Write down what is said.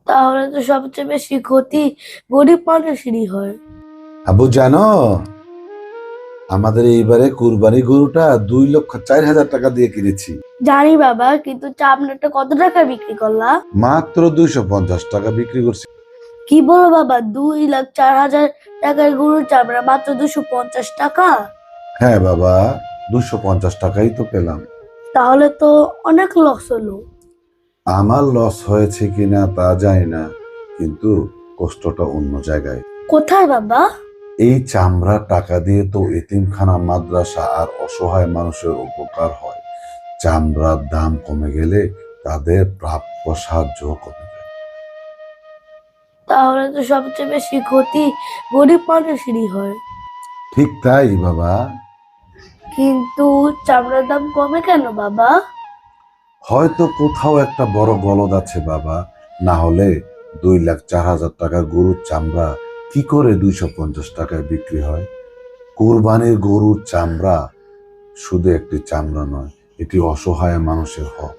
তাহলে তো সবচেয়ে বেশি ক্ষতি গরিব মানুষেরই হয়। আবু জানো, আমাদের এইবারে কুরবানি গরুটা 2,04,000 টাকা দিয়ে কিনেছি। জানি বাবা, কিন্তু চামড়াটা কত টাকা বিক্রি করলা? মাত্র 250 টাকা বিক্রি করছি। কি বলো বাবা, 2,04,000 টাকার গরুর চামড়া মাত্র 250 টাকা? হ্যাঁ বাবা, 250 টাকাই তো পেলাম। তাহলে তো অনেক লস হলো। আমার লস হয়েছে কিনা তা জানি না, কিন্তু কষ্টটা অন্য জায়গায়। কোথায় বাবা? এই চামড়ার টাকা দিয়ে তো এতিমখানা, মাদ্রাসা আর অসহায় মানুষের উপকার হয়। চামড়ার দাম কমে গেলে তাদের প্রাপ্য সাহায্য কমে যায়। তাহলে তো সবচেয়ে বেশি ক্ষতি গরিব মানুষেরই হয়। ঠিক তাই বাবা। কিন্তু চামড়ার দাম কমে কেন বাবা? হয়তো কোথাও একটা বড় গলদ আছে বাবা, না হলে 2,04,000 টাকার গরুর চামড়া কি করে 250 টাকায় বিক্রি হয়? কোরবানির গরুর চামড়া শুধু একটি চামড়া নয়, এটি অসহায় মানুষের হক।